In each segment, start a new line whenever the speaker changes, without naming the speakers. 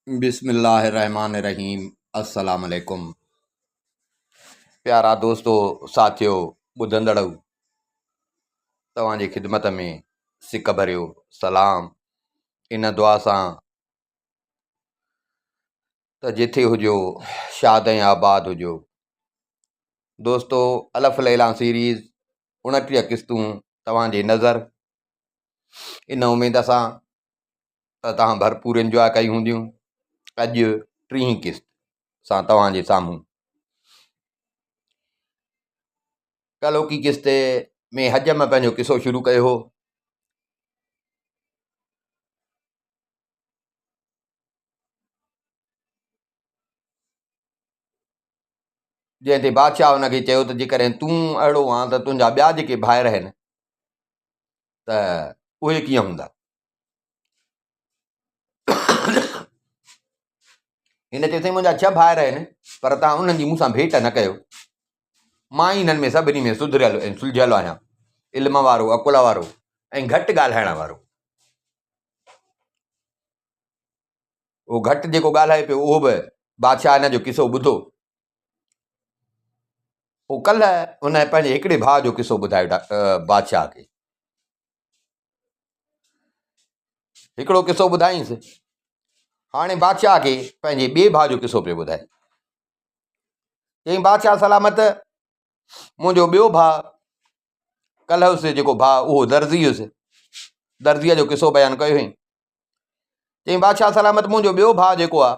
बिस्मिल्लाहिर्रहमानिर्रहीम। अस्सलाम वालेकुम। प्यारा दोस्तों, साथियों, ॿुधंदड़ो, तव्हांजी ख़िदमत में सिक भरियो सलाम। इन दुआ सां त जिथे हुजो शाद ऐं आबाद हुजो। दोस्तों, अलफ़ लैला सीरीज़ 29 क़िस्तूं तव्हांजे नज़र, इन उमेद सां त तव्हां भरपूर इंजॉय कई हूंदियूं। अॼु 30 क़िस्त सां तव्हांजे साम्हूं। कलोकी क़िस्त में हज में पंहिंजो किसो शुरू कयो हो। जंहिं ते बादशाह हुनखे चयो त जेकॾहिं तूं अहिड़ो आहे त तुंहिंजा ॿिया जेके भाइर आहिनि त उहे कीअं हूंदा। हिन चयो साईं, मुंहिंजा 6 भाइर आहिनि, पर तव्हां उन्हनि जी मूंसां भेंट न कयो। मां ई हिननि में सभिनी में सुधरियल ऐं सुलझियल आहियां, इल्म वारो, अकुल वारो ऐं घटि ॻाल्हाइण वारो। उहो घटि जेको ॻाल्हाए पियो उहो बि बादशाह हिन जो किसो ॿुधो। पोइ कल्ह हुन पंहिंजे हिकिड़े भाउ जो किसो ॿुधायो बादशाह खे। हिकिड़ो किसो ॿुधाईंसि। हाणे बादशाह खे पंहिंजे ॿिए भाउ जो किसो पियो ॿुधाए। चईं, बादशाह सलामत, मुंहिंजो ॿियो भाउ कल्ह हुउसि, जेको भाउ उहो दर्ज़ी हुयुसि, दर्ज़ीअ जो किसो बयानु कयो हुई। चईं, बादशाह सलामत, मुंहिंजो ॿियो भाउ जेको आहे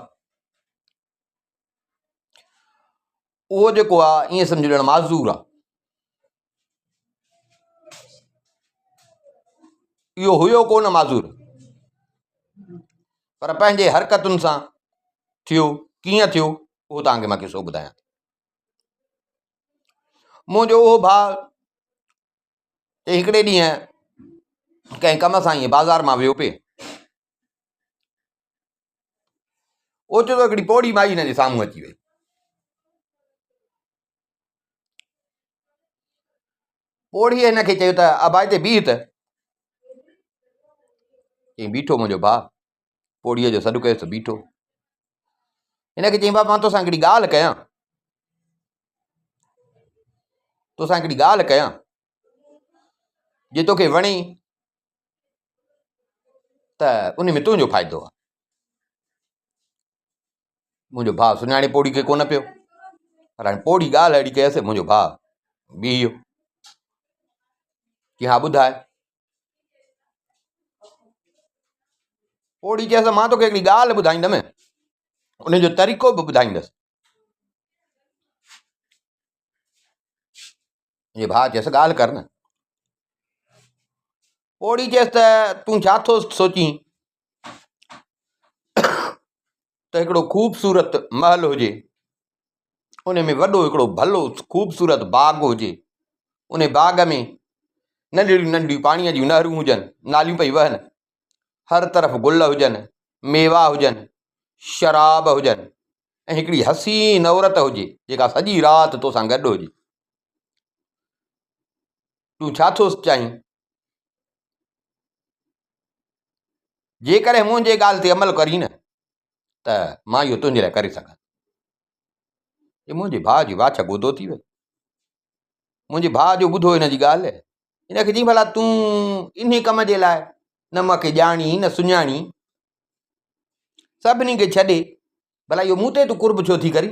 उहो जेको आहे ईअं सम्झो ॼण माज़ूर आहे। इहो हुयो कोन माज़ूर, पर पंहिंजे हरकतुनि सां थियो। कीअं थियो उहो तव्हांखे मां किसो ॿुधायां। मुंहिंजो उहो भाउ हिकिड़े ॾींहुं कंहिं कम सां ईअं बाज़ारि मां वियो पिए। ओचितो हिकिड़ी पौड़ी माई हिन जे साम्हूं अची वई। पौड़ीअ हिनखे चयो त अबा हिते बीह त। चईं, बीठो मुंहिंजो भाउ। पौड़ीअ जो सॾु कयोसि, बीठो। हिनखे चईं, बाबा मां तोसां हिकिड़ी ॻाल्हि कयां, तोसां हिकिड़ी ॻाल्हि कयां, जे तोखे वणे त उन में तुंहिंजो फ़ाइदो आहे। मुंहिंजो भाउ सुञाणे पौड़ी खे कोन पियो, पर हाणे पौड़ी ॻाल्हि अहिड़ी कयसि, मुंहिंजो भाउ बीह वियो कि हा ॿुधाए। पौड़ी चयसि, मां तोखे हिकिड़ी ॻाल्हि ॿुधाईंदमि, उनजो तरीक़ो बि ॿुधाईंदसि। मुंहिंजे भाउ चयसि, ॻाल्हि कर न। पौड़ी चयसि त तूं छा थो सोचीं त हिकिड़ो ख़ूबसूरत महल हुजे, उन में वॾो हिकिड़ो भलो ख़ूबसूरत बाग़ हुजे, उन बाग़ में नंढियूं नंढियूं पाणीअ जूं नहरूं हुजनि, नालियूं पई वहनि, हर तरफ़ गुल हुजनि, मेवा हुजनि, शराब हुजनि, ऐं हिकिड़ी हसीन औरत हुजे जेका सॼी राति तोसां गॾु हुजे। तूं छा थो चाहीं? जेकॾहिं मुंहिंजे ॻाल्हि ते अमल करी न त मां इहो तुंहिंजे लाइ करे सघां। मुंहिंजे भाउ जी वाछ ॿुधो थी वई। मुंहिंजे भाउ जो ॿुधो हिन जी ॻाल्हि। हिनखे चई, भला तूं इन कम जे लाइ न मूंखे ॼाणी न सुञाणी, सभिनी खे छॾे भला इहो मूं ते तूं कुर्ब छो थी करी?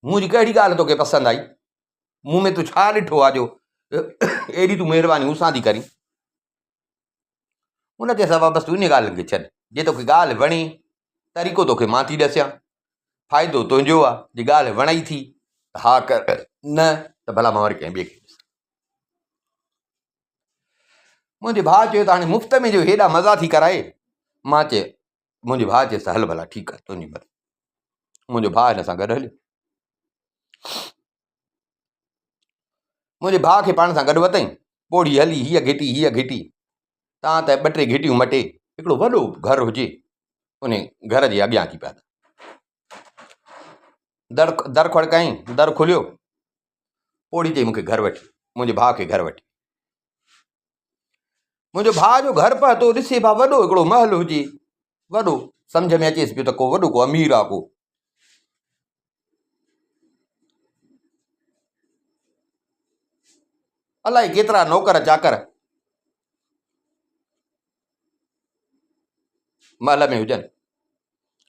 मुंहिंजी कहिड़ी ॻाल्हि तोखे पसंदि आई? मूं में तूं छा ॾिठो आहे जो एॾी तूं महिरबानी मूंसां थी करी? उन ते सभु बसि तूं इन ॻाल्हि खे छॾ। जे तोखे ॻाल्हि वणे, तरीक़ो तोखे मां थी ॾसियां, फ़ाइदो तुंहिंजो आहे। जे ॻाल्हि वणई थी हा कर, न त भला मां वरी कंहिं ॿिए खे ॾिसां। मुंहिंजे भाउ चयो त हाणे मुफ़्त में जो हेॾा मज़ा थी कराए। मां चयो, मुंहिंजे भाउ चयसि, हल भला ठीकु आहे, तुंहिंजी मर्ज़ी। मुंहिंजो भाउ हिन सां गॾु हलियो। मुंहिंजे भाउ खे पाण सां गॾु वरितईं। पौड़ी हली, हीअ घिटी हीअ घिटी, तव्हां त 2-3 घिटियूं मटे हिकिड़ो वॾो घरु हुजे, उन घर जे अॻियां थी पिया। दर खड़काई, दर खुलियो। पौड़ी चई, मूंखे घरु वठी, मुंहिंजे भाउ खे घरु वठी। मुंहिंजो भाउ जो घरु पहुतो, ॾिसे भाउ वॾो हिकिड़ो महल हुजे, वॾो सम्झ में अचेसि पियो त को वॾो को अमीर आहे को। अलाए केतिरा नौकर चाकर महल में हुजनि,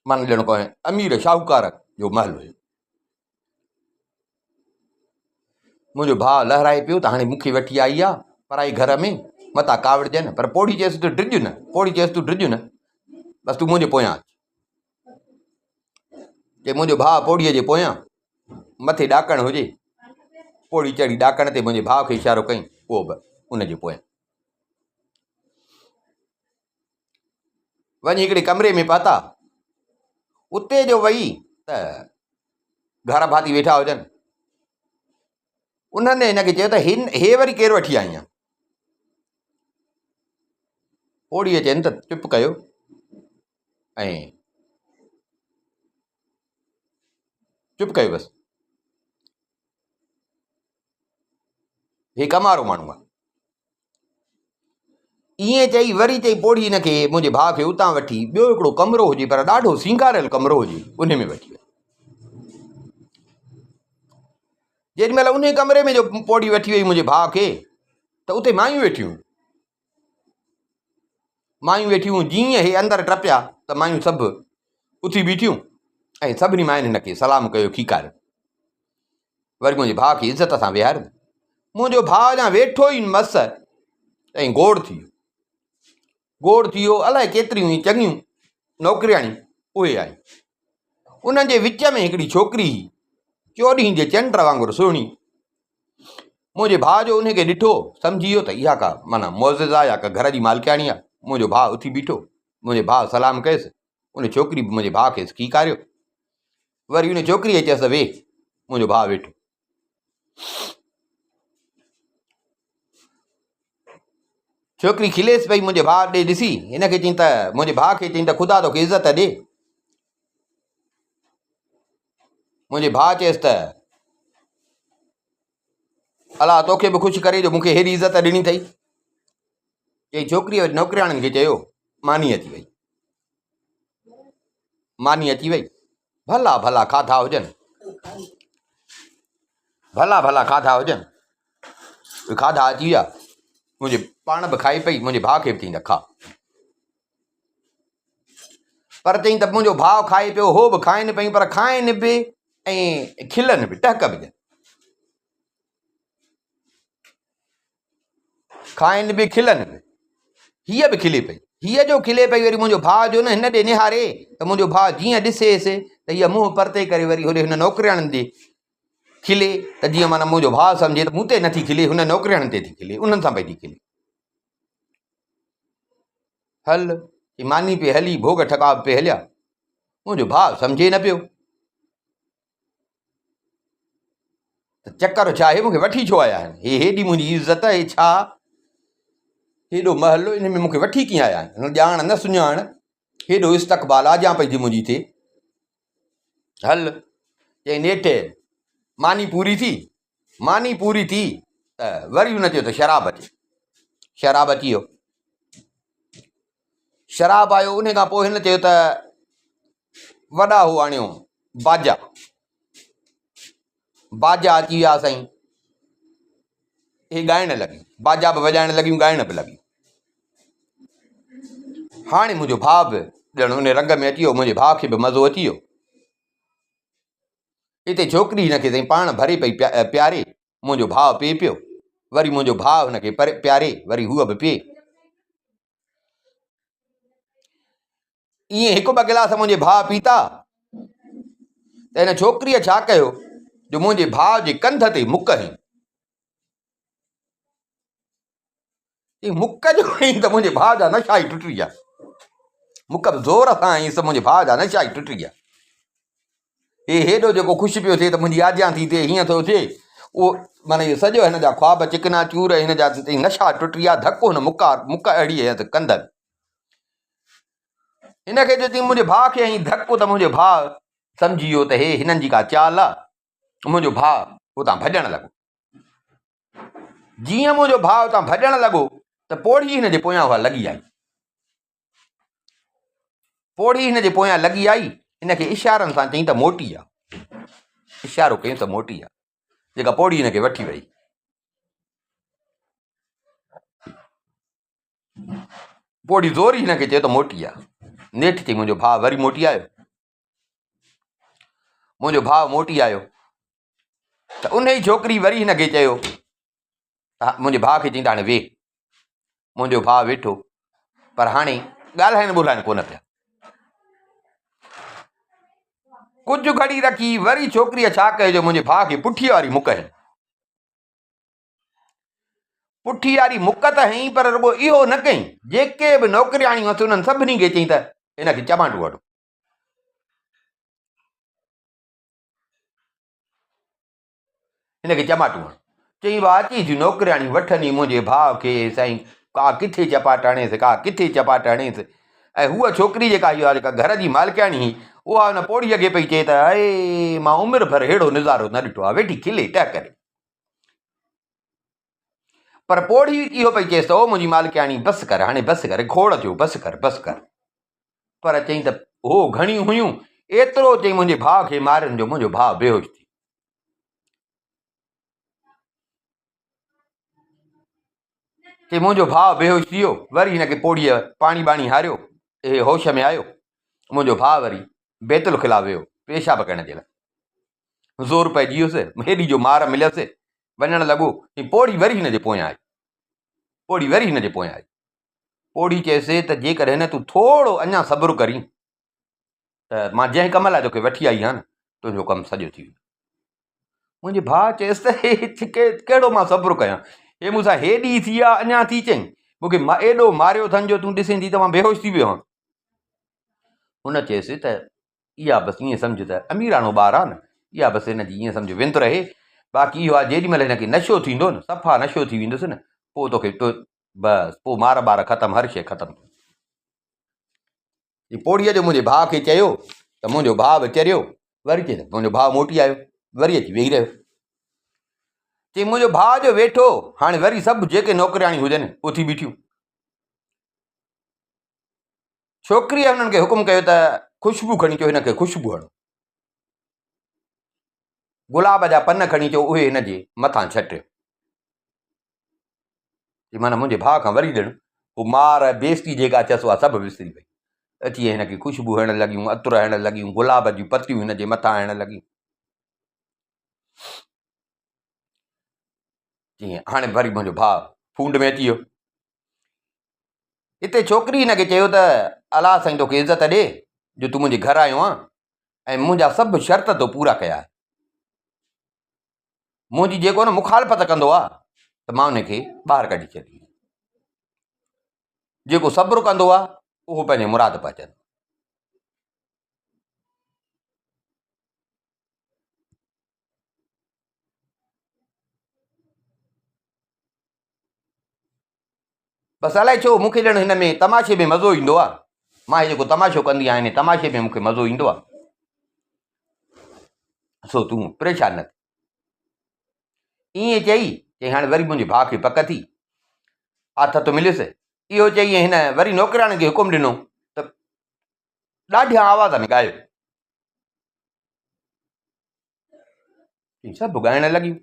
मन ॼण को अमीर शाहूकार जो महल हुयो। मुंहिंजो भाउ लहराए पियो त हाणे मूंखे वठी आई आहे पराई घर में, मथां कावड़जनि, पर पोड़ी चएसि तूं ड्रिज न, पोड़ी चएसि तूं ड्रिज न, बसि तूं मुंहिंजे पोयां अच। जे मुंहिंजो भाउ पोड़ीअ जे पोयां मथे ॾाकण हुजे, पोड़ी चढ़ी ॾाकण ते मुंहिंजे भाउ खे इशारो कई, उहो बि उनजे पोयां वञी हिकिड़े कमरे में पहुता। उते जो वई त घर भाती वेठा हुजनि। उन्हनि हिनखे चयो त हे वरी केरु वठी आई आहे। पोड़ीअ चयनि त चुप कयो ऐं चुप कयो बसि, हे कमारो माण्हू आहे। ईअं चई वरी चई पोड़ी हिनखे मुंहिंजे भाउ खे उतां वठी ॿियो हिकिड़ो कमिरो हुजे, पर ॾाढो सींगारियल कमिरो हुजे, उन में वठी वई। जेॾी महिल उन कमरे में जो पोड़ी वठी वई मुंहिंजे भाउ खे, त उते मायूं वेठियूं। मायूं वेठियूं, जीअं हे अंदरि टपिया त मायूं सभु उथी बीठियूं ऐं सभिनी मायुनि हिनखे सलाम कयो, खीकारियो। वरी मुंहिंजे भाउ खे इज़त सां विहारियो। मुंहिंजो भाउ अञा वेठो ई मस ऐं गोड़ थी वियो। अलाए केतिरियूं ई चङियूं नौकिरियाणियूं उहे आयूं। उन्हनि जे विच में हिकिड़ी छोकिरी हुई, 14 जे चंड वांगुरु सुहिणी। मुंहिंजे भाउ जो उनखे ॾिठो, सम्झी वियो त इहा का माना मौज़िज़ा या का घर जी मालिकाणी आहे। मुंहिंजो भाउ उथी बीठो, मुंहिंजे भाउ सलाम कयसि, उन छोकिरी बि मुंहिंजे भाउ खे खीकारियो। वरी उन छोकिरीअ चयसि त वेह, मुंहिंजो भाउ वेठो। छोकिरी खिलेसि पई मुंहिंजे भाउ ॾे ॾिसी, हिनखे चई त मुंहिंजे भाउ खे चई त ख़ुदा तोखे इज़त ॾे। मुंहिंजे भाउ चयसि त अलाह तोखे बि ख़ुशि करे जो मूंखे हेॾी इज़त ॾिनी अथई। चई छोकिरीअ नौकिरियाणियुनि खे चयो, मानी अची वई। मानी अची वई, भला भला खाधा हुजनि, भला भला खाधा हुजनि। खाधा अची विया, मुंहिंजे पाण बि खाई पई, मुंहिंजे भाउ खे बि चई त खा। पर चई त मुंहिंजो भाउ खाए पियो, हो बि खाइनि पई, पर खाइनि बि ऐं खिलनि बि, टहक बि ॾियनि। खाइनि बि खिलनि बि। हीअ बि खिले पई, हीअ जो खिले पई, वरी मुंहिंजो भाउ जो न हिन ॾे निहारे त मुंहिंजो भाउ जीअं ॾिसेसि त हीअ मुंहुं परते करे वरी होॾे हुन नौकिरियाणियुनि ते खिले, त जीअं माना मुंहिंजो भाउ सम्झे त मूं ते नथी खिले, हुन नौकिरियाणियुनि ते थी खिले, उन्हनि सां पई थी खिले। हल मानी पे हली, भोग ठकाव पे हलिया। मुंहिंजो भाउ सम्झे न पियो त चकर छा आहे, मूंखे वठी छो आया आहिनि, हे हेॾी मुंहिंजी इज़त, हे छा हेॾो महल, इन में मूंखे वठी कीअं आया आहिनि, ॼाण न सुञाण, हेॾो इस्तक़बाल आजां पई थी मुंहिंजी थिए। हल चई नेठि मानी पूरी थी। मानी पूरी थी त वरी हुन चयो त शराब अचे। शराब अची वियो, शराब आयो। उन खां पोइ हिन चयो त वॾा हो आणियो बाजा। बाजा अची विया साईं, हे ॻाइण लॻियूं, बाजा बि वॼाइण लॻियूं, ॻाइण बि लॻियूं। हाणे मुंहिंजो भाउ बि ॼण उन रंग में अची वियो, मुंहिंजे भाउ खे बि मज़ो अची वियो। हिते छोकिरी हिनखे साईं पाण भरे पई प्यारे, मुंहिंजो भाउ पीए पियो, वरी मुंहिंजो भाउ हुनखे प्यारे, वरी हूअ बि पीए। ईअं हिकु ॿ गिलास मुंहिंजे भाउ पीता त हिन छोकिरीअ छा कयो जो मुंहिंजे भाउ जे कंध ते मुक हई। मुक जो हई त मुंहिंजे भाउ जा नशा ई टुटी विया। मुक बि ज़ोर सां हईं त मुंहिंजे भाउ जा नशा ई टुटी विया। हे हेॾो जेको ख़ुशि पियो थिए त मुंहिंजी आज्ञा थी थिए, हीअं थो थिए, उहो माना इहो सॼो हिन जा ख्वाब चिकना चूर, हिन जा नशा टुटी विया। धकु हुन मुक अहिड़ी हयसि कंध में। हिनखे जो चई मुंहिंजे भाउ खे हईं धकु, त मुंहिंजो भाउ सम्झी वियो त हे हिननि जी का चाल आहे। मुंहिंजो भाउ उतां भॼणु लॻो। जीअं मुंहिंजो भाउ उतां भॼणु लॻो त पोड़ी हिन जे पोयां उहा लॻी आई। पोड़ी हिन जे पोयां लॻी आई, हिनखे इशारनि सां चई त मोटी आहे। इशारो कयूं त मोटी आहे। जेका पोड़ी हिनखे वठी वई। पोड़ी ज़ोरी हिनखे चयो त मोटी आहे। नेठि चई मुंहिंजो भाउ वरी मोटी आयो। मुंहिंजो भाउ मोटी आयो त उन ई छोकिरी वरी हिनखे चयो, मुंहिंजे भाउ खे चई त हाणे वेह। मुंहिंजो भाउ वेठो, पर हाणे ॻाल्हाइण ॿोल्हाइण कोन पिया। कुझु घड़ी रखी वरी छोकिरीअ छा कयो, मुंहिंजे भाउ खे पुठीअ वारी मुक हई। पुठी वारी मुक त हई, पर रुॻो इहो न कई, जेके बि नौकरियाणियूं हुअसि उन्हनि सभिनी खे चई त हिनखे चमाटो वठो। हिनखे चमाटो वठो। चई बा अची थियूं नौकरियाणियूं वठनि मुंहिंजे भाउ खे, साईं का किथे चपाट हणेसि, का किथे चपाट हणेसि। ऐं हूअ छोकिरी जेका इहा जेका घर जी मालिकाणी हुई, उहा हुन पोड़ीअ खे पई चए त अए मां उमिरि भर अहिड़ो नज़ारो न ॾिठो आहे, वेठी खिले टह करे। पर पोड़ी इहो पई चएसि त ओ मुंहिंजी मालिकाणी बसि कर, हाणे बसि कर, खोड़ थियो, बसि कर बसि कर। पर चई त हो घणियूं हुयूं, एतिरो चई मुंहिंजे भाउ खे मारियुनि जो मुंहिंजो भाउ बेहोश थी। चई मुंहिंजो भाउ बेहोश थी वियो। वरी हिनखे पोड़ीअ पाणी बाणी हारियो, हे होश में आयो। मुंहिंजो भाउ वरी बैतुल ख़िला वियो पेशाब करण जे लाइ। ज़ोर पइजी वियुसि, हेॾी जो मार मिलियसि, वञणु लॻो। पोड़ी वरी हिनजे पोयां आई। पोड़ी वरी हिनजे पोयां आई। पोड़ी चएसि त जेकॾहिं न तूं थोरो अञा सब्र करीं त मां जंहिं कम लाइ तोखे वठी आई आहियां न, तुंहिंजो कमु सॼो थी वेंदो। मुंहिंजे भाउ चएसि त कहिड़ो मां सब्र कयां, हे मूंसां हेॾी थी आहे, अञा थी चई मूंखे एॾो मारियो अथनि जो तूं ॾिसें थी त मां बेहोश थी वियो आहियां। हुन चएसि त इहा बसि ईअं सम्झ त अमीराणो ॿारु आहे न, इहा बसि हिनजी ईअं सम्झ विंद रहे। बाक़ी इहो आहे जेॾीमहिल हिनखे नशो थींदो न, सफ़ा नशो थी वेंदुसि न, पोइ तोखे बसि पोइ मार ॿार ख़तमु, हर शइ ख़तमु। पोड़ीअ जो मुंहिंजे भाउ खे चयो त मुंहिंजो भाउ बि चरियो। वरी चई त मुंहिंजो भाउ मोटी आयो, वरी अची वेही रहियो। चई मुंहिंजो भाउ जो वेठो, हाणे वरी सभु जेके नौकरियाणियूं हुजनि उथी बीठियूं। छोकिरीअ हुननि खे हुकुम कयो त ख़ुशबू खणी अचो, हिनखे ख़ुशबू हणो। गुलाब जा पन खणी अचो, उहे हिनजे मथां छटियो। माना मुंहिंजे भाउ खां वरी ॼण हू मार बेइज़ती जेका थियसि उहा सभु विसरी पई। अची हिनखे ख़ुशबू हणणु लॻियूं, अतर हणणु लॻियूं, गुलाब जूं पतियूं हिनजे मथां हणणु लॻियूं। जीअं हाणे वरी मुंहिंजो भाउ फूंड में अची वियो। हिते छोकिरी हिनखे चयो त अलाह साईं तोखे इज़त ॾे जो तूं मुंहिंजे घर आयो आहे ऐं मुंहिंजा सभु शर्त तो पूरा कया आहे। मुंहिंजी जेको न मुखालफ़त कंदो आहे त मां हुनखे ॿाहिरि कढी छॾींदुमि। जेको सब्र कंदो आहे उहो पंहिंजे मुराद पहुचंदो। बसि अलाए छो मूंखे ॼण हिन में तमाशे में मज़ो ईंदो आहे। मां जेको तमाशो कंदी आहियां हिन तमाशे में मूंखे मज़ो ईंदो आहे। सो तूं परेशान न थी। ईअं चई हाणे वरी मुंहिंजे भाउ खे पक थी, आथत मिलियुसि। इहो चई हिन वरी नौकराणी खे हुकुम ॾिनो त ॾाढिया आवाज़ में ॻायो। सभु ॻाइण लॻियूं,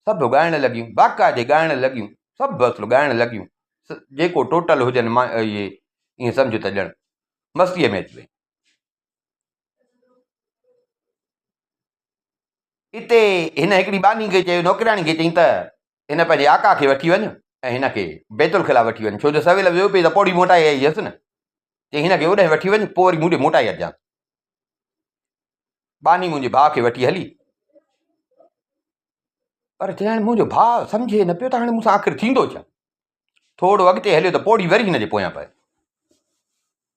सभु ॻाइण लॻियूं, बाक़ाइदे ॻाइण लॻियूं, सभु असुलु ॻाइण लॻियूं। जेको टोटल हुजनि मां इहे ईअं सम्झ त ॼण मस्तीअ में अची वई। हिते हिन हिकिड़ी बानी खे चयो, नौकराणी खे चई त हिन पंहिंजे आका खे वठी वञ ऐं हिनखे बैतुल ख़िला वठी वञ, छो जो सवेल वियो पई त पोड़ी मोटाए आई हुयसि न। चई हिनखे होॾे वठी वञ, पोइ वरी मूं ॾे मोटाए अचिजांइ। बानी मुंहिंजे भाउ खे वठी हली। पर चई हाणे मुंहिंजो भाउ सम्झे न पियो त हाणे मूंसां आख़िर थींदो छा। थोरो अॻिते हलियो त पोड़ी वरी हिनजे पोयां पए।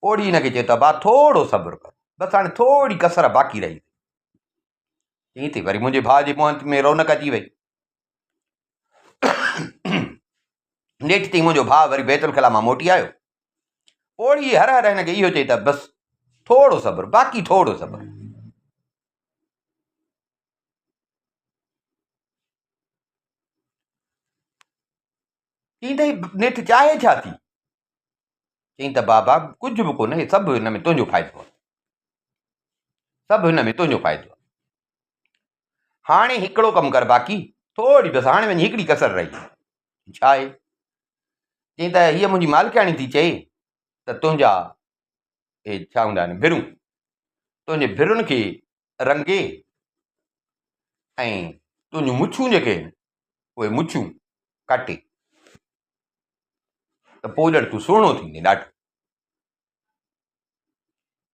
पोड़ी हिनखे चयो त भाउ थोरो सब्र कर, बसि हाणे थोरी कसर बाक़ी रही। ईअं थी वरी मुंहिंजे भाउ जे मुंहं में रौनक अची वई। नेठि ताईं मुंहिंजो भाउ वरी बैतुल ख़िला मां मोटी आयो। पोड़ी हर हर हिनखे इहो चई त बसि थोरो सब्र, बाक़ी थोरो सब्र। चई त नेठि चाहे छा थी। चई त बाबा कुझु बि कोन्हे, सभु हिन में तुंहिंजो फ़ाइदो आहे, सभु हिन में तुंहिंजो फ़ाइदो आहे। हाणे हिकिड़ो कमु कर बाक़ी, थोरी बसि हाणे वञी हिकिड़ी कसर रही, छा आहे? चई त हीअ मुंहिंजी मालिकाणी थी चए त तुंहिंजा हे छा हूंदा आहिनि भिरूं, तुंहिंजे भिरुनि खे रंगे ऐं तुंहिंजूं मुछूं जेके आहिनि उहे मुछूं कटे त पोइ ॼण तूं सुहिणो थींदे ॾाढो।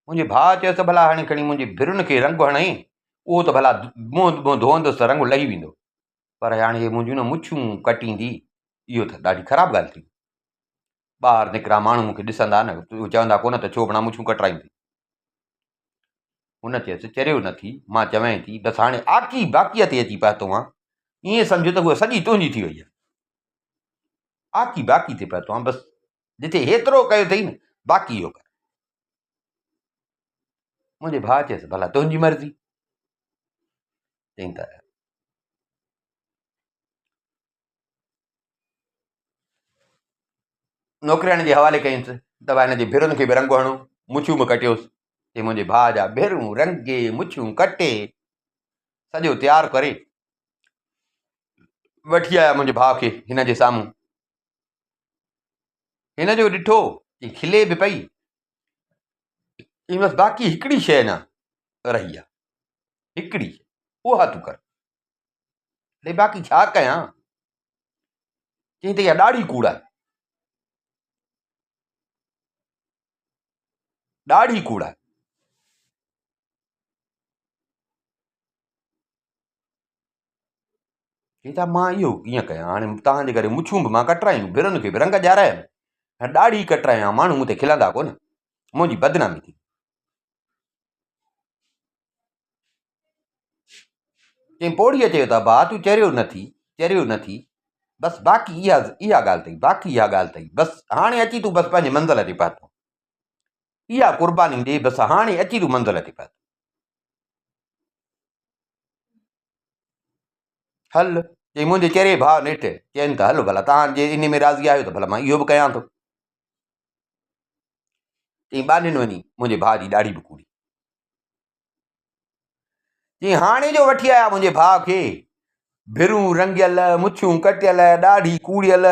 मुंहिंजे भाउ चयोसि भला हाणे खणी मुंहिंजे भिरुनि खे रंग हणई, उहो त भला मुंहुं धोअंदुसि त रंग लही वेंदो, पर हाणे इहे मुंहिंजियूं न मुछूं कटींदी, इहो त ॾाढी ख़राबु ॻाल्हि थी। ॿाहिरि निकिरा माण्हू मूंखे ॾिसंदा न, चवंदा कोन त छोकिरा मुछूं कटराईंदी। हुन चयसि चरियो न थी, मां चवां थी बसि हाणे आकी बाक़ीअ ते अची पहुतो आहियां, ईअं सम्झो त उहा सॼी तुंहिंजी थी वई आहे, आकी बाक़ी ते पहुतो आहियां, बसि जिते हेतिरो कयो अथई न बाक़ी इहो कर। मुंहिंजे भाउ चयसि भला तुंहिंजी मर्ज़ी। चई त नौकिराणी जे हवाले कयईंसि त भाई हिनजे भिरुनि खे बि रंग हणो, मुछूं बि कटियोसि। चई मुंहिंजे भाउ जा भिरूं रंगे मुछूं कटे सॼो तयारु करे वठी आया मुंहिंजे भाउ खे हिन जे साम्हूं। हिन जो ॾिठो चई खिले बि पई, चई बसि बाक़ी हिकिड़ी शइ न रही आहे, हिकिड़ी, उहा तूं कर। अरे बाक़ी छा कयां? चई त इहा ॾाढी कूड़ आहे, ॾाढी कूड़ आहे। चई त मां इहो कीअं कयां, हाणे तव्हांजे करे मुछूं बि मां कटरायूं, भिरुनि खे बि रंग ॼाराया, ॾाढी कटरायां, माण्हू मूं ते खिलंदा कोन, मुंहिंजी बदनामी थी। चई पोड़ीअ चयो त भाउ तूं चरियो न थी, चरियो न थी, बसि बाक़ी इहा ॻाल्हि अथई, बाक़ी इहा ॻाल्हि अथई, बसि हाणे अची तूं बसि पंहिंजे मंज़िल ते पहुतो, इहा क़ुर्बानी ॾे, बसि हाणे अची तूं मंज़िल ते पहुतो, हल। चई मुंहिंजे चरे भाउ नेठि चइनि त हलो भला तव्हां जे इन में राज़ी आहियो त भला मां इहो बि कयां थो। चई ॿाॾिन वञी मुंहिंजे भाउ जी ॾाढी बि कूड़ी। चई हाणे जो वठी आया मुंहिंजे भाउ खे भिरूं रंगियल, मुछूं कटियल, ॾाढी कूड़ियल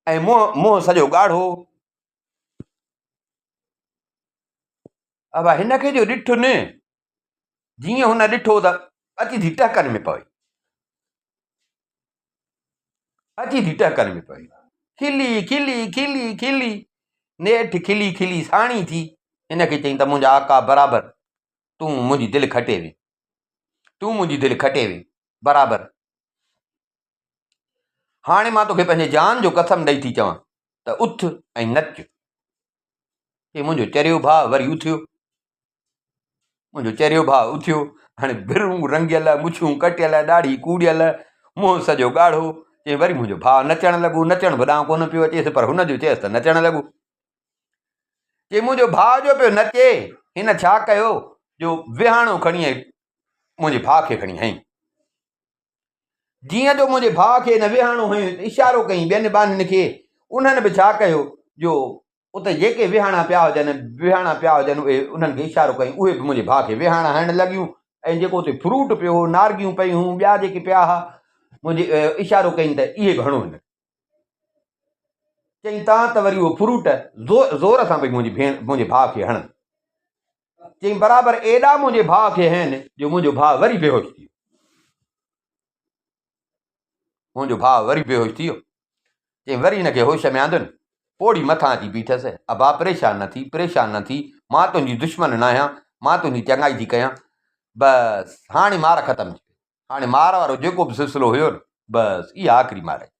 ऐं मुंहुं सॼो ॻाढ़ो। अब हिनखे जो ॾिठो न, जीअं हुन ॾिठो त अची थी टहकनि में पवे, अची थी टहकनि में पवे, खिली खिली खिली खिली नेठि खिली खिली साणी थी। हिनखे चई त मुंहिंजा आका बराबरि तूं मुंहिंजी दिलि खटे वे, तूं मुंहिंजी दिलि खटे वे बराबरि। हाणे मां तोखे पंहिंजे जान जो कसम ॾेई थी चवां त उथ ऐं नच। चई मुंहिंजो चरियो भाउ वरी उथियो, मुंहिंजो चरियो भाउ उथियो, हाणे भिरूं रंगियल, मुछूं कटियल, ॾाढी कूड़ियल, मुंहुं सॼो ॻाढ़ो। चई वरी मुंहिंजो भाउ नचणु लॻो, नचणु बि ॾांहुं कोन पियो अचेसि, पर हुनजो चयसि त नचणु लॻो। चई मुंहिंजो भाउ जो पियो नचे, हिन छा कयो जो विहाणो खणी मुंहिंजे भाउ खे खणी हईं। जीअं जो मुंहिंजे भाउ खे हिन विहाणो हयो, इशारो कयईं ॿियनि ॿाननि खे, उन्हनि बि छा कयो जो उते जेके विहाणा पिया हुजनि उहे उन्हनि खे इशारो कयईं, उहे बि मुंहिंजे भाउ खे विहाणा हणणु लॻियूं। ऐं जेको उते फ्रूट पियो हो, नारगियूं पयूं, ॿिया जेके पिया हुआ, मुंहिंजे इशारो कयईं त इहे बि हणो हिन। चई तव्हां त वरी उहो फ्रूट ज़ोर सां भई मुंहिंजे भाउ खे हणनि। चई बराबरि एॾा मुंहिंजे भाउ खे आहिनि जो मुंहिंजो भाउ वरी बेहोश थी वियो, मुंहिंजो भाउ वरी बेहोश थी वियो। चई वरी हिनखे होश में आंदुनि, पोड़ी मथां अची बीठसि, अबा परेशान न थी, परेशान न थी, मां तुंहिंजी दुश्मन न आहियां, मां तुंहिंजी चङाई थी कयां, बसि हाणे मार ख़तमु थी, हाणे मार वारो जेको बि सिलसिलो हुयो न, बसि इहा आख़िरी मार आहे।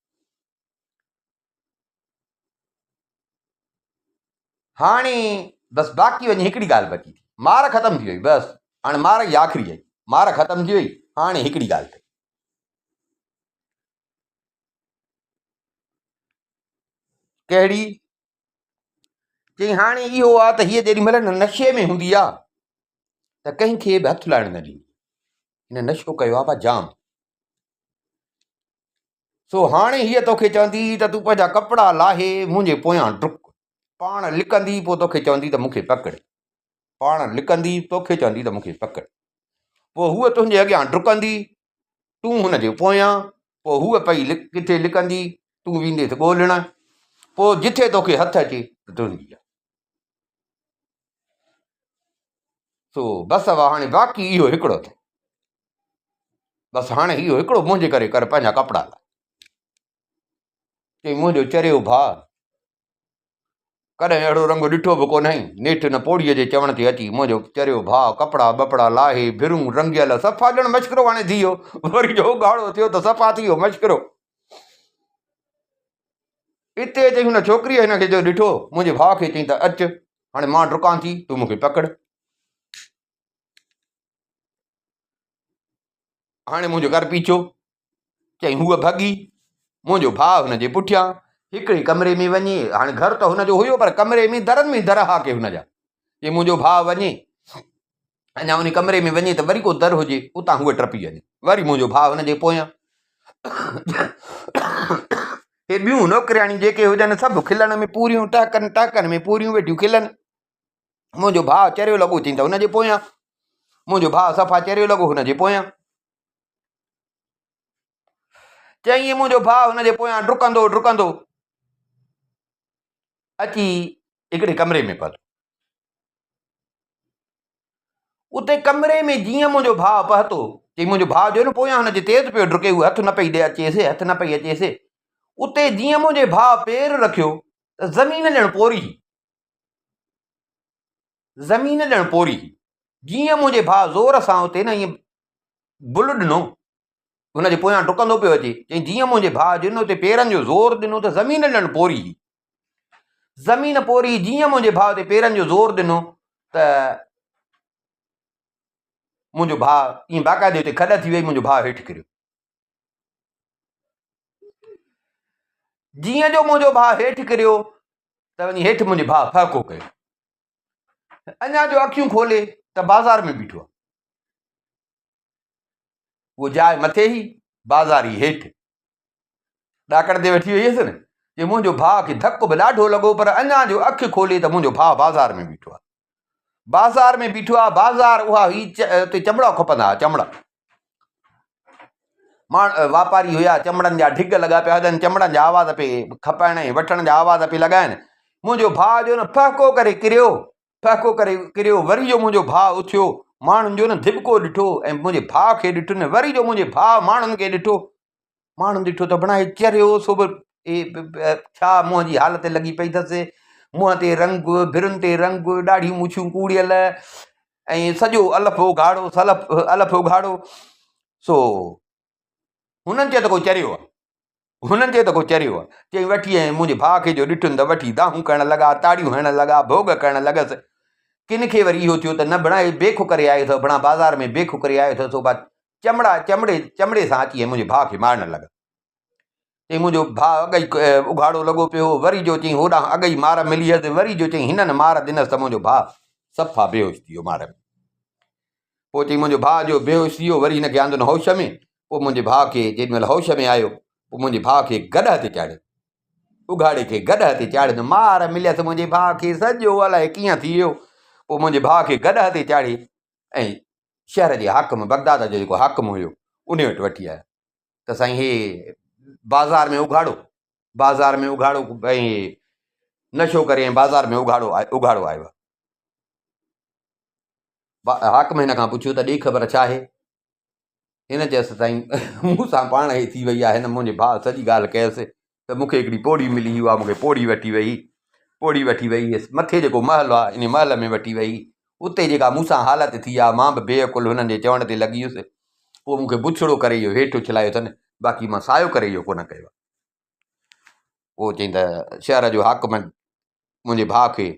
हाणे बसि बाक़ी वञी हिकिड़ी ॻाल्हि बची थी, मार ख़तमु थी वई, बसि हाणे मार ई आख़िरी आई, मार ख़तमु थी वई, हाणे हिकिड़ी ॻाल्हि थी। कहिड़ी? चई हाणे इहो आहे त हीअ जेॾी महिल नशे में हूंदी आहे त कंहिंखे बि हथु लाइणु न ॾींदी, हिन नशो कयो आहे जाम। सो हाणे हीअ तोखे चवंदी त तूं पंहिंजा कपिड़ा लाहे मुंहिंजे पोयां डुक, पाण लिकंदी पोइ तोखे चवंदी त मूंखे पकड़, पाण लिकंदी तोखे चवंदी त मूंखे पकड़, पोइ हूअ तुंहिंजे अॻियां डुकंदी, तूं हुनजे पोयां, पोइ हूअ पई किथे लिकंदी, तूं वेंदेसि ॻोल्हण, पोइ जिथे तोखे हथु अचे त तुंहिंजी आहे। सो बसि हाणे बाक़ी इहो हिकिड़ो अथई, बसि हाणे इहो हिकिड़ो मुंहिंजे करे कर पंहिंजा कपिड़ा ला। चई मुंहिंजो चरियो भाउ कॾहिं अहिड़ो रंग ॾिठो बि कोन्हई, नेठि न पोड़ीअ जे चवण ते अची मुंहिंजो चरियो भाउ कपिड़ा बपड़ा लाहे भिरूं रंगियल सफ़ा ॼण मश्करो हाणे थी वियो, वरी जो गाढ़ो थियो त सफ़ा थी वियो मश्करो। हिते चई हुन छोकिरीअ हिनखे जो ॾिठो मुंहिंजे भाउ खे, चई त अचु हाणे मां डुकां थी तूं मूंखे पकड़। हाणे मुंहिंजो कर पीछो, चई हूअ भॻी, मुंहिंजो भाउ हुनजे पुठियां हिकिड़े कमरे में वञे, हाणे घर त हुनजो हुयो पर कमरे में दरनि में दर हा के हुनजा, चई मुंहिंजो भाउ वञे अञा उन कमरे में वञे त वरी को दर हुजे उतां हूअ टपी वञे, वरी मुंहिंजो भाउ हुनजे पोयां। हे ॿियूं नौकिरियाणी जेके हुजनि सभु खिलण में पूरियूं, टहकनि टहकनि में पूरियूं वेठियूं खिलनि। मुंहिंजो भाउ चरियो लॻो, चई त हुनजे पोयां, मुंहिंजो भाउ सफ़ा चरियो लॻो हुनजे पोयां। चई मुंहिंजो भाउ हुनजे पोयां डुकंदो डुकंदो अची हिकिड़े कमरे में पहुतो। उते कमरे में जीअं मुंहिंजो भाउ पहुतो, चई मुंहिंजो भाउ जो न पोयां हुनजे तेज़ पियो डुके, उहो हथु न पई ॾे अचेसि, हथु न पई अचेसि। उते जीअं मुंहिंजे भाउ पेर रखियो त ज़मीन ॼण पोरी, ज़मीन ॼण पोरी। जीअं मुंहिंजे भाउ ज़ोर सां उते न ईअं बुल ॾिनो, हुनजे पोयां डुकंदो पियो अचे, चई जीअं मुंहिंजे भाउ ॾिनो उते पेरनि जो ज़ोर ॾिनो त ज़मीन ॼण पोरी, ज़मीन पोरी। जीअं मुंहिंजे भाउ ते पेरनि जो ज़ोर ॾिनो त मुंहिंजो भाउ ईअं बाक़ाइदे उते खॾ थी वई, मुंहिंजो भाउ हेठि किरियो। जीअं जो मुंहिंजो भाउ हेठि किरियो त वञी हेठि मुंहिंजे भाउ फ़हको कयो, अञा जो अखियूं खोले त बाज़ार में बीठो आहे, उहो जाइ मथे ई बाज़ारी हेठि ॾाकण ते वेठी वई हुयसि न, जे मुंहिंजो भाउ खे धकु बि ॾाढो लॻो, पर अञा जो अखि खोले त मुंहिंजो भाउ बाज़ार में बीठो आहे, बाज़ार में बीठो आहे। बाज़ार उहा हुई उते चमड़ा खपंदा हुआ, चमड़ा वापारी हुया, चमड़नि जा ढिग लॻा पिया हुजनि, चमड़नि जा आवाज़ पे खपाइण ऐं वठण जा आवाज़ पे लॻाइनि। मुंहिंजो भाउ जो न फ़हको करे किरियो, फ़हको करे किरियो। वरी जो मुंहिंजो भाउ उथियो, माण्हुनि जो न धिबको ॾिठो ऐं मुंहिंजे भाउ खे ॾिठो न, वरी जो मुंहिंजे भाउ माण्हुनि खे ॾिठो, माण्हुनि ॾिठो त बणाए चरियो सो बि छा मुंहं जी हालत लॻी पई अथसि, मुंहं ते रंग, भिरुनि ते रंग, ॾाढियूं मुछियूं कूड़ियल ऐं सॼो अलफ उघाड़ो, अलफ उघाड़ो। सो हुननि चयो त को चरियो आहे, हुननि चयो त को चरियो आहे। चई वठी ऐं मुंहिंजे भाउ खे जो ॾिठुनि त वठी दाहूं करणु लॻा, ताड़ियूं हणणु लॻा, भोग करणु लॻसि। किन खे वरी इहो थियो त न बणाए बेखो करे आयो अथव, बणा बाज़ार में बेखो करे आयो अथव, सो चमड़े सां अची ऐं मुंहिंजे भाउ खे मारणु लॻा। चई मुंहिंजो भाउ अॻई उघाड़ो लॻो पियो, वरी जो चई होॾां अॻई मार मिली हुअसि, वरी जो चई हिननि मार ॾिनसि त मुंहिंजो भाउ सफ़ा बेहोश थी वियो मार में। पोइ चई मुंहिंजो भाउ जो बेहोश थी वियो, वरी हिनखे आंदुनि होश में। पोइ मुंहिंजे भाउ खे जेॾी महिल होश में आयो, पोइ मुंहिंजे भाउ खे गॾह ते चाढ़ियो, उघाड़े खे गॾह ते चाढ़ियो, मार मिलियसि मुंहिंजे भाउ खे, सॼो अलाए कीअं थी वियो। पोइ मुंहिंजे भाउ खे गॾह ते चाढ़े ऐं शहर जे हाकिम, बगदाद जो जेको हाकिम हुयो, उन वटि वठी आया त साईं हे बाज़ार में उघाड़ो, बाज़ार में उघाड़ो ऐं नशो करे ऐं बाज़ार में उघाड़ो आयो आहे। हाकिम हिन खां पुछियो त ॾे ख़बर छा आहे? हिन चयसि साईं मूं सां पाण ई थी वई आहे, हिन मुंहिंजे भाउ सॼी ॻाल्हि कयसि त मूंखे हिकिड़ी पोड़ी मिली, उहा मूंखे पोड़ी वठी वई, मथे जेको महल आहे इन महल में वठी वई, उते जेका मूंसां हालत थी आहे, मां बि बेअकुल हुननि जे चवण ते लॻी वियुसि। पोइ मूंखे बुछड़ो करे इहो हेठि उछलायो अथनि, बाक़ी मां सायो करे इहो कोन कयो। पोइ चई त शहर जो हाकिम मुंहिंजे भाउ खे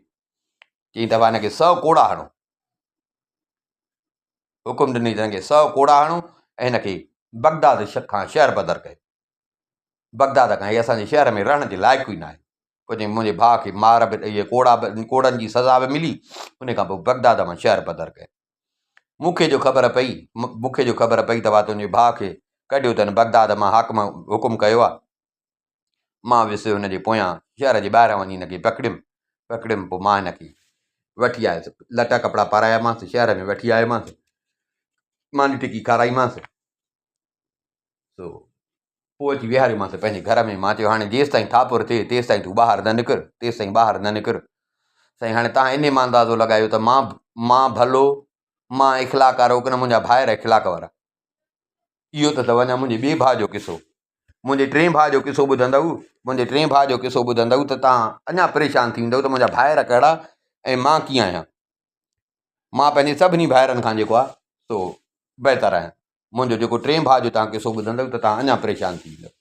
चई त हिनखे 100 कोड़ा हणो, हुकुम ॾिनई त हिनखे 100 कोड़ा हणो ऐं हिनखे बगदाद खां शहर बदर कयो, बगदाद खां इहे असांजे शहर में रहण जे लाइक़ु ई न आहे। पोइ चई मुंहिंजे भाउ खे मार बि इहे कोड़नि जी सज़ा बि मिली, उन खां पोइ बगदाद मां शहर बदर कयो। मूंखे जो ख़बर पई त तुंहिंजे भाउ खे कढियो अथनि बगदाद मां हाकम हुकुम कयो आहे। मां वियुसि हुनजे पोयां शहर जे ॿाहिरां वञी हिनखे पकड़ियुमि पोइ मां हिनखे वठी आयुसि, लटा कपिड़ा पारायामांसि, शहर में वठी आयोमांसि, मानी टिकी खाराईमांसि, सो पोइ अची विहारियोमांसि पंहिंजे घर में। मां चयो हाणे जेसि ताईं थापुर थिए तेसि ताईं तूं ॿाहिरि न निकिर, तेसि ताईं ॿाहिरि न निकिर। साईं हाणे तव्हां इन मां अंदाज़ो लॻायो त मां भलो, मां इख़लाक़ वारो की न मुंहिंजा भाइर इख़लाक़ वारा। इहो त वञा मुंहिंजे ॿिए भाउ जो किसो, मुंहिंजे टे भाउ जो किसो ॿुधंदव, त तव्हां अञा परेशान थी वेंदव त मुंहिंजा भाइर कहिड़ा ऐं मां कीअं आहियां। मां पंहिंजे सभिनी भाइरनि खां जेको आहे सो बहितर आहियां। मुंहिंजो जेको टे भाउ जो तव्हां किसो ॿुधंदव त तव्हां अञा परेशान थी वेंदव।